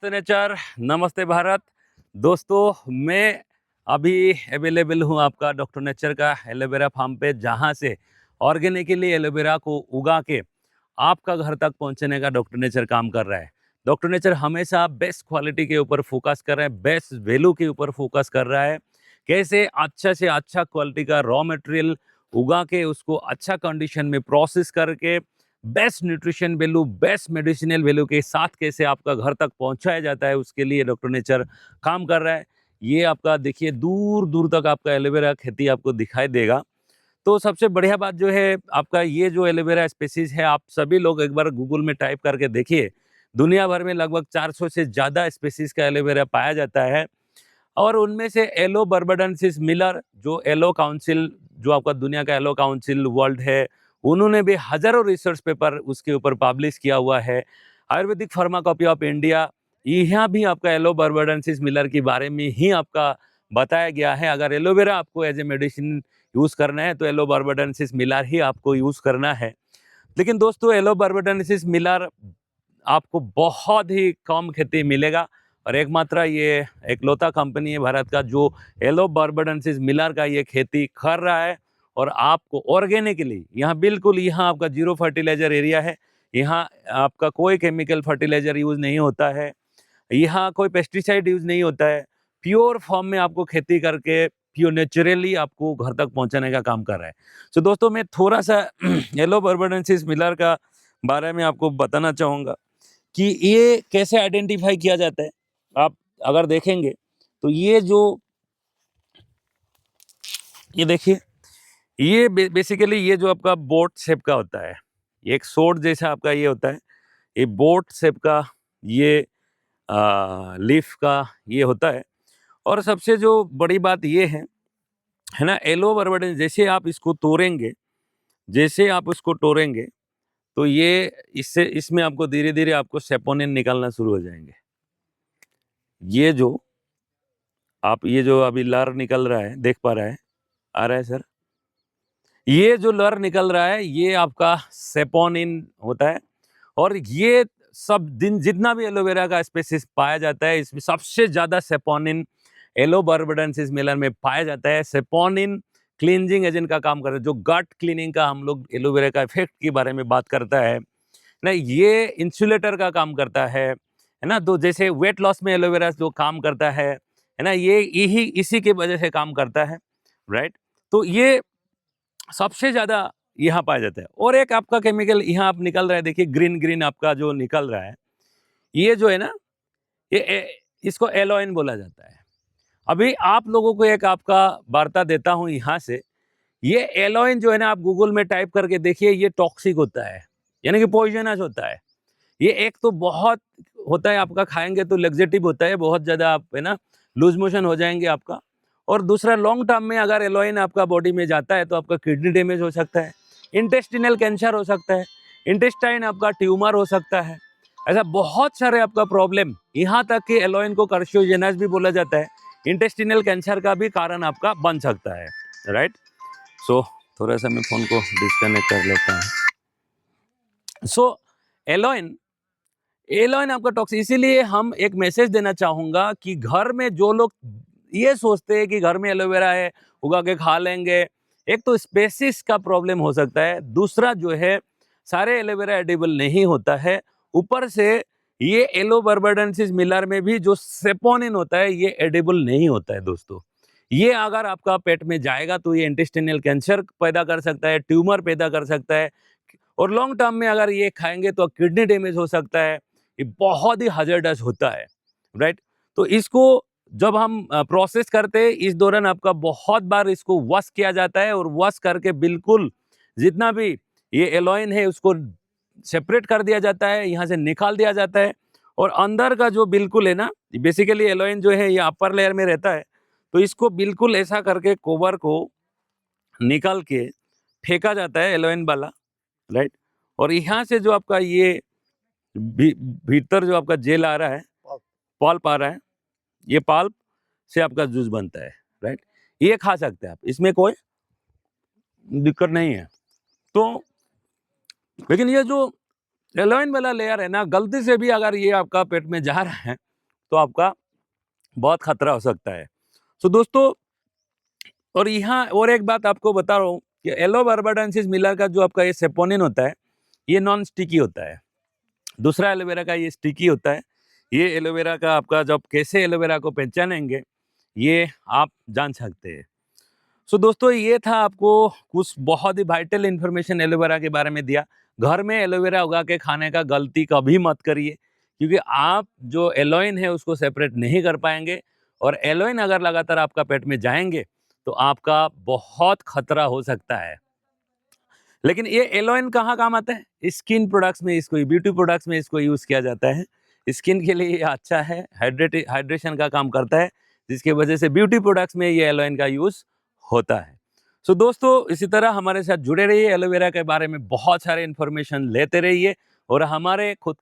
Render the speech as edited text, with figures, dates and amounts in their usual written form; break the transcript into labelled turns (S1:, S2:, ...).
S1: Nature. नमस्ते भारत। दोस्तों, मैं अभी अवेलेबल हूँ आपका डॉक्टर नेचर का एलोवेरा फार्म पे, जहाँ से ऑर्गेनिकली एलोवेरा को उगा के आपका घर तक पहुँचने का डॉक्टर नेचर काम कर रहा है। डॉक्टर नेचर हमेशा बेस्ट क्वालिटी के ऊपर फोकस कर रहा है, बेस्ट वैल्यू के ऊपर फोकस कर रहा है। कैसे अच्छा से अच्छा क्वालिटी का रॉ मटेरियल उगा के उसको अच्छा कंडीशन में प्रोसेस करके best nutrition value, best medicinal value के साथ कैसे आपका घर तक पहुंचाया जाता है, उसके लिए डॉक्टर नेचर काम कर रहा है। ये आपका देखिए, दूर दूर तक आपका एलोवेरा खेती आपको दिखाई देगा। तो सबसे बढ़िया बात जो है, आपका ये जो एलोवेरा स्पेसीज है, आप सभी लोग एक बार गूगल में टाइप करके देखिए। दुनिया भर में लगभग 400 से ज़्यादा स्पेसीज का एलोवेरा पाया जाता है। और उनमें से एलो बर्बाडेंसिस मिलर, जो एलो काउंसिल, जो आपका दुनिया का एलो काउंसिल वर्ल्ड है, उन्होंने भी हजारों रिसर्च पेपर उसके ऊपर पब्लिश किया हुआ है। आयुर्वेदिक फार्माकॉपी ऑफ इंडिया, यहाँ भी आपका एलो बर्बाडेंसिस मिलर के बारे में ही आपका बताया गया है। अगर एलोवेरा आपको एज ए मेडिसिन यूज करना है तो एलो बर्बाडेंसिस मिलर ही आपको यूज करना है। लेकिन दोस्तों, एलो बर्बाडेंसिस मिलर आपको बहुत ही कम खेती मिलेगा, और एकमात्र ये एकलौता कंपनी है भारत का जो एलो बार्बाडेंसिस मिलर का ये खेती कर रहा है। और आपको ऑर्गेनिकली यहाँ, बिल्कुल यहाँ आपका जीरो फर्टिलाइजर एरिया है। यहाँ आपका कोई केमिकल फर्टिलाइजर यूज नहीं होता है, यहाँ कोई पेस्टिसाइड यूज नहीं होता है। प्योर फॉर्म में आपको खेती करके प्योर नेचुरली आपको घर तक पहुंचाने का काम कर रहा है। तो दोस्तों, मैं थोड़ा सा एलो बार्बाडेंसिस मिलर का बारे में आपको बताना चाहूँगा कि ये कैसे आइडेंटिफाई किया जाता है। आप अगर देखेंगे तो ये देखिए, ये बेसिकली ये जो आपका बोट शेप का होता है, ये एक सोड जैसा आपका ये होता है। ये बोट शेप का ये लीफ का ये होता है। और सबसे जो बड़ी बात ये है ना, एलो बर्बाडेंस, जैसे आप इसको तोड़ेंगे, जैसे आप उसको तोड़ेंगे, तो ये इससे इसमें आपको धीरे धीरे आपको सेपोनिन निकालना शुरू हो जाएंगे। ये जो ये जो अभी लर निकल रहा है, देख पा रहा है, आ रहा है सर? ये जो लर निकल रहा है, ये आपका सेपोनिन होता है। और ये सब दिन जितना भी एलोवेरा का स्पेसीज पाया जाता है, इसमें सबसे ज्यादा सेपोनिन एलो बार्बाडेंसिस मिलर में पाया जाता है। सेपोनिन क्लींजिंग एजेंट का काम करता है, जो गट क्लीनिंग का हम लोग एलोवेरा का इफेक्ट के बारे में बात करता है ना, ये इंसुलेटर का काम करता है ना। तो जैसे वेट लॉस में एलोवेरा जो काम करता है ना, ये यही इसी के वजह से काम करता है, राइट। तो ये सबसे ज्यादा यहाँ पाया जाता है। और एक आपका केमिकल यहाँ आप निकल रहा है, देखिए ग्रीन ग्रीन आपका जो निकल रहा है, ये जो है ना, इसको एलोइन बोला जाता है। अभी आप लोगों को एक आपका वार्ता देता हूँ यहाँ से। ये एलोइन जो है ना, आप गूगल में टाइप करके देखिए, ये टॉक्सिक होता है, यानी कि पॉइजनस होता है। ये एक तो बहुत होता है, आपका खाएंगे तो लग्जेटिव होता है, बहुत ज़्यादा आप है ना लूज मोशन हो जाएंगे आपका। और दूसरा, लॉन्ग टर्म में अगर एलोइन आपका बॉडी में जाता है तो आपका किडनी डैमेज हो सकता है, इंटेस्टिनल कैंसर हो सकता है, इंटेस्टाइन आपका ट्यूमर हो सकता है। ऐसा बहुत सारे आपका प्रॉब्लम, यहाँ तक कि एलोइन को कार्सिनोजेनस भी बोला जाता है, इंटेस्टिनल कैंसर का भी कारण आपका बन सकता है, राइट। सो थोड़ा सा मैं फोन को डिस्कनेक्ट कर लेता हूँ। सो एलोइन एलोइन आपका टॉक्सिक, इसीलिए हम एक मैसेज देना चाहूंगा कि घर में जो लोग ये सोचते हैं कि घर में एलोवेरा है, उगा के खा लेंगे, एक तो स्पेसिस का प्रॉब्लम हो सकता है, दूसरा जो है सारे एलोवेरा एडिबल नहीं होता है, ऊपर से ये एलो बर्बाडेंसिस मिलर में भी जो सेपोनिन होता है ये एडिबल नहीं होता है दोस्तों। ये अगर आपका पेट में जाएगा तो ये इंटेस्टिनल कैंसर पैदा कर सकता है, ट्यूमर पैदा कर सकता है। और लॉन्ग टर्म में अगर ये खाएंगे तो किडनी डैमेज हो सकता है। ये बहुत ही हजार्डस होता है, राइट। तो इसको जब हम प्रोसेस करते हैं, इस दौरान आपका बहुत बार इसको वॉश किया जाता है, और वॉश करके बिल्कुल जितना भी ये एलोइन है उसको सेपरेट कर दिया जाता है, यहाँ से निकाल दिया जाता है। और अंदर का जो बिल्कुल है ना, बेसिकली एलोइन जो है ये अपर लेयर में रहता है, तो इसको बिल्कुल ऐसा करके कवर को निकाल के फेंका जाता है एलोइन वाला, राइट। और यहाँ से जो आपका ये भीतर जो आपका जेल आ रहा है, पल्प आ रहा है, ये पल्प से आपका जूस बनता है, राइट। ये खा सकते हैं आप, इसमें कोई दिक्कत नहीं है। तो लेकिन ये जो एलोइन वाला लेयर है ना, गलती से भी अगर ये आपका पेट में जा रहा है तो आपका बहुत खतरा हो सकता है। सो दोस्तों, और यहाँ और एक बात आपको बता रहा हूँ कि एलो बार्बाडेंसिस मिलर का जो आपका ये सेपोनिन होता है, ये नॉन स्टिकी होता है। दूसरा एलोवेरा का ये स्टिकी होता है। ये एलोवेरा का आपका जब कैसे एलोवेरा को पहचानेंगे, ये आप जान सकते हैं। सो दोस्तों, ये था आपको कुछ बहुत ही वाइटल इन्फॉर्मेशन एलोवेरा के बारे में दिया। घर में एलोवेरा उगा के खाने का गलती कभी मत करिए, क्योंकि आप जो एलोइन है उसको सेपरेट नहीं कर पाएंगे, और एलोइन अगर लगातार आपका पेट में जाएंगे तो आपका बहुत खतरा हो सकता है। लेकिन ये एलोइन कहाँ काम आता है? स्किन प्रोडक्ट्स में, इसको ब्यूटी प्रोडक्ट्स में इसको यूज़ किया जाता है। स्किन के लिए ये अच्छा है, हाइड्रेशन का काम करता है, जिसकी वजह से ब्यूटी प्रोडक्ट्स में ये एलोइन का यूज़ होता है। सो दोस्तों, इसी तरह हमारे साथ जुड़े रहिए, एलोवेरा के बारे में बहुत सारे इन्फॉर्मेशन लेते रहिए और हमारे खुद